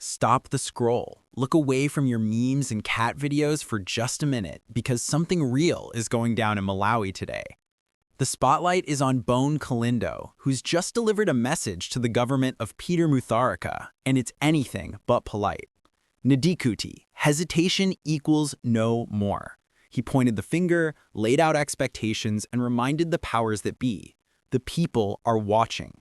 Stop the scroll. Look away from your memes and cat videos for just a minute because something real is going down in Malawi today. The spotlight is on Bon Kalindo, who's just delivered a message to the government of Peter Mutharika, and it's anything but polite. Ndikuti, hesitation equals no more. He pointed the finger, laid out expectations, and reminded the powers that be. The people are watching.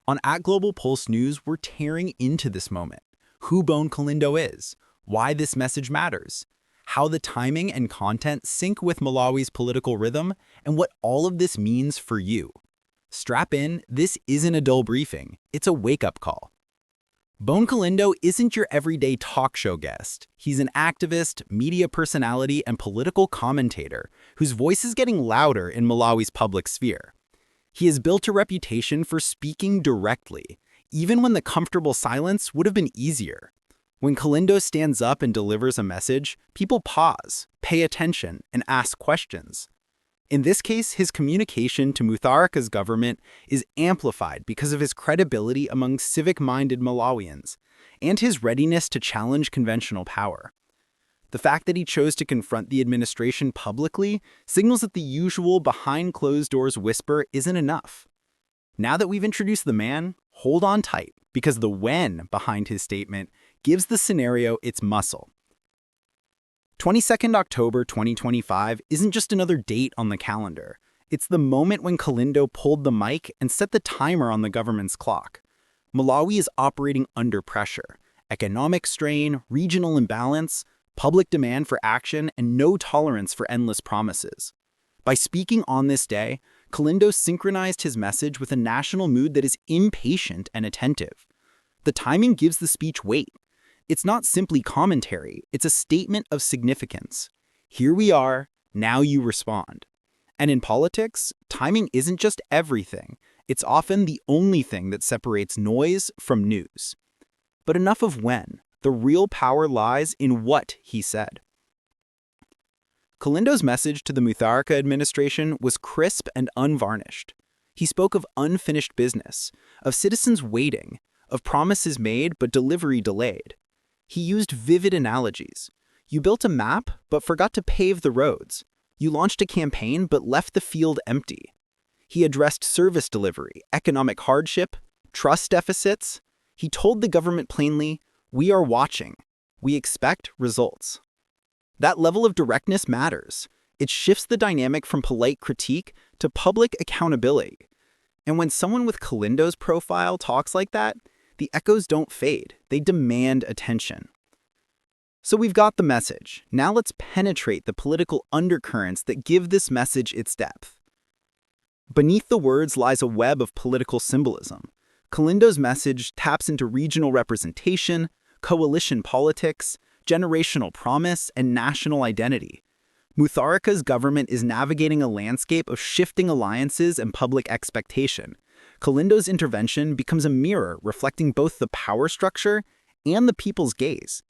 On @Global Pulse News, we're tearing into this moment. Who Bon Kalindo is, why this message matters, how the timing and content sync with Malawi's political rhythm, and what all of this means for you. Strap in, this isn't a dull briefing, it's a wake-up call. Bon Kalindo isn't your everyday talk show guest. He's an activist, media personality, and political commentator whose voice is getting louder in Malawi's public sphere. He has built a reputation for speaking directly, even when the comfortable silence would have been easier. When Kalindo stands up and delivers a message, people pause, pay attention, and ask questions. In this case, his communication to Mutharika's government is amplified because of his credibility among civic-minded Malawians and his readiness to challenge conventional power. The fact that he chose to confront the administration publicly signals that the usual behind-closed-doors whisper isn't enough. Now that we've introduced the man, hold on tight, because the when behind his statement gives the scenario its muscle. 22nd October 2025 isn't just another date on the calendar. It's the moment when Kalindo pulled the mic and set the timer on the government's clock. Malawi is operating under pressure. Economic strain, regional imbalance, public demand for action, and no tolerance for endless promises. By speaking on this day, Kalindo synchronized his message with a national mood that is impatient and attentive. The timing gives the speech weight. It's not simply commentary, it's a statement of significance. Here we are, now you respond. And in politics, timing isn't just everything. It's often the only thing that separates noise from news. But enough of when. The real power lies in what he said. Kalindo's message to the Mutharika administration was crisp and unvarnished. He spoke of unfinished business, of citizens waiting, of promises made but delivery delayed. He used vivid analogies. You built a map but forgot to pave the roads. You launched a campaign but left the field empty. He addressed service delivery, economic hardship, trust deficits. He told the government plainly, "We are watching. We expect results." That level of directness matters. It shifts the dynamic from polite critique to public accountability. And when someone with Kalindo's profile talks like that, the echoes don't fade. They demand attention. So we've got the message. Now let's penetrate the political undercurrents that give this message its depth. Beneath the words lies a web of political symbolism. Kalindo's message taps into regional representation, coalition politics, generational promise, and national identity. Mutharika's government is navigating a landscape of shifting alliances and public expectation. Kalindo's intervention becomes a mirror reflecting both the power structure and the people's gaze.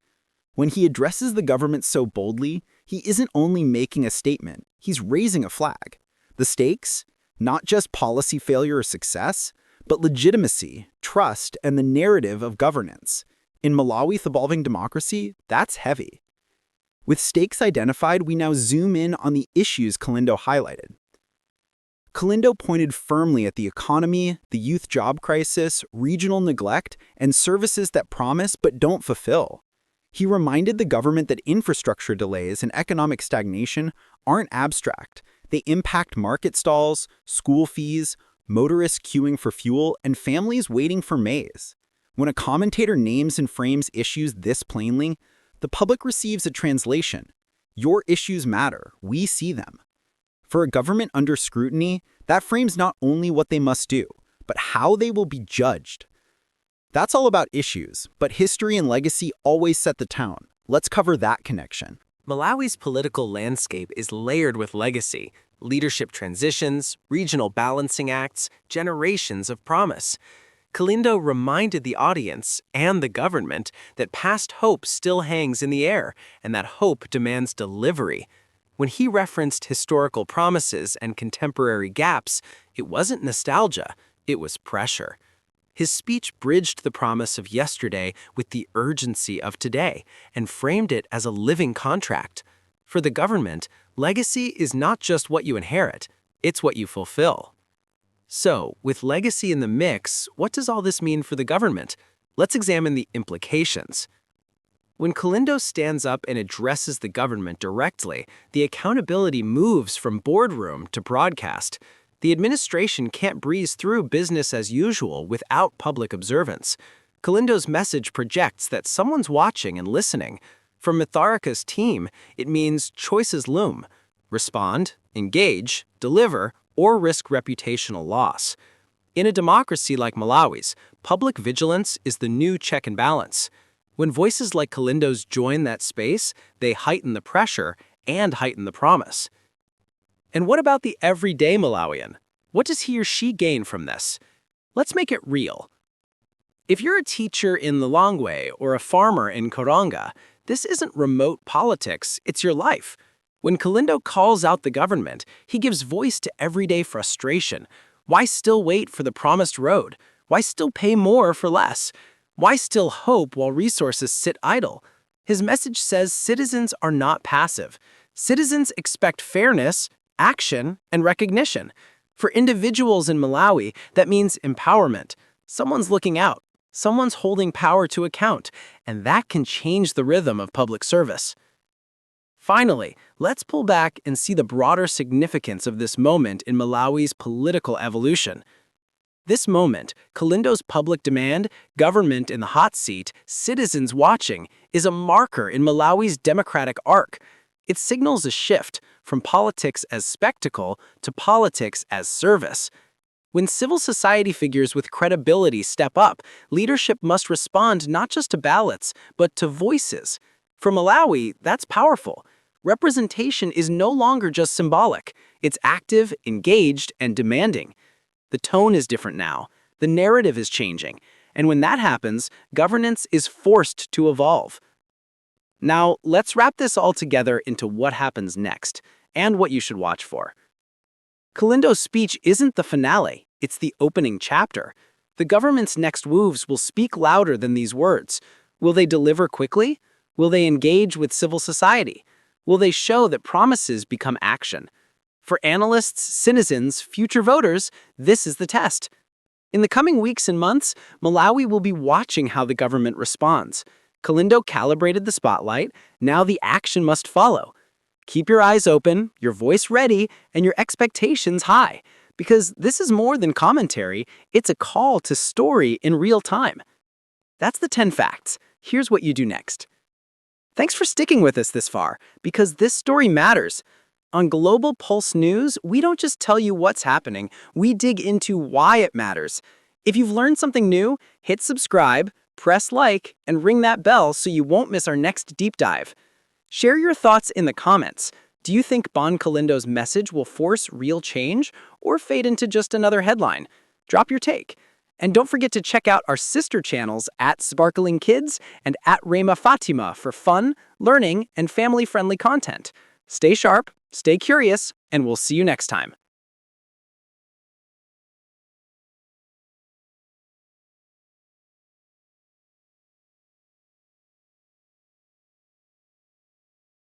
When he addresses the government so boldly, he isn't only making a statement, he's raising a flag. The stakes? Not just policy failure or success, but legitimacy, trust, and the narrative of governance. In Malawi's evolving democracy, that's heavy. With stakes identified, we now zoom in on the issues Kalindo highlighted. Kalindo pointed firmly at the economy, the youth job crisis, regional neglect, and services that promise but don't fulfill. He reminded the government that infrastructure delays and economic stagnation aren't abstract. They impact market stalls, school fees, motorists queuing for fuel, and families waiting for maize. When a commentator names and frames issues this plainly, the public receives a translation. Your issues matter. We see them. For a government under scrutiny, that frames not only what they must do, but how they will be judged. That's all about issues, but history and legacy always set the tone. Let's cover that connection. Malawi's political landscape is layered with legacy, leadership transitions, regional balancing acts, generations of promise. Kalindo reminded the audience and the government that past hope still hangs in the air, and that hope demands delivery. When he referenced historical promises and contemporary gaps, it wasn't nostalgia, it was pressure. His speech bridged the promise of yesterday with the urgency of today and framed it as a living contract. For the government, legacy is not just what you inherit, it's what you fulfill. So, with legacy in the mix, what does all this mean for the government? Let's examine the implications. When Kalindo stands up and addresses the government directly, the accountability moves from boardroom to broadcast. The administration can't breeze through business as usual without public observance. Kalindo's message projects that someone's watching and listening. For Mutharika's team, it means choices loom: respond, engage, deliver, or risk reputational loss. In a democracy like Malawi's, public vigilance is the new check and balance. When voices like Kalindo's join that space, they heighten the pressure and heighten the promise. And what about the everyday Malawian? What does he or she gain from this? Let's make it real. If you're a teacher in Lilongwe or a farmer in Koronga, this isn't remote politics, it's your life. When Kalindo calls out the government, he gives voice to everyday frustration. Why still wait for the promised road? Why still pay more for less? Why still hope while resources sit idle? His message says citizens are not passive. Citizens expect fairness, action, and recognition. For individuals in Malawi, that means empowerment. Someone's looking out. Someone's holding power to account, and that can change the rhythm of public service. Finally, let's pull back and see the broader significance of this moment in Malawi's political evolution. This moment, Kalindo's public demand, government in the hot seat, citizens watching, is a marker in Malawi's democratic arc. It signals a shift from politics as spectacle to politics as service. When civil society figures with credibility step up, leadership must respond not just to ballots, but to voices. For Malawi, that's powerful. Representation is no longer just symbolic. It's active, engaged, and demanding. The tone is different now. The narrative is changing. And when that happens, governance is forced to evolve. Now, let's wrap this all together into what happens next, and what you should watch for. Kalindo's speech isn't the finale, it's the opening chapter. The government's next moves will speak louder than these words. Will they deliver quickly? Will they engage with civil society? Will they show that promises become action? For analysts, citizens, future voters, this is the test. In the coming weeks and months, Malawi will be watching how the government responds. Kalindo calibrated the spotlight, now the action must follow. Keep your eyes open, your voice ready, and your expectations high, because this is more than commentary, it's a call to story in real time. That's the 10 facts. Here's what you do next. Thanks for sticking with us this far, because this story matters. On Global Pulse News, we don't just tell you what's happening, we dig into why it matters. If you've learned something new, hit subscribe, press like, and ring that bell so you won't miss our next deep dive. Share your thoughts in the comments. Do you think Bon Kalindo's message will force real change or fade into just another headline? Drop your take. And don't forget to check out our sister channels at Sparkling Kids and at Rema Fatima for fun, learning, and family-friendly content. Stay sharp, stay curious, and we'll see you next time.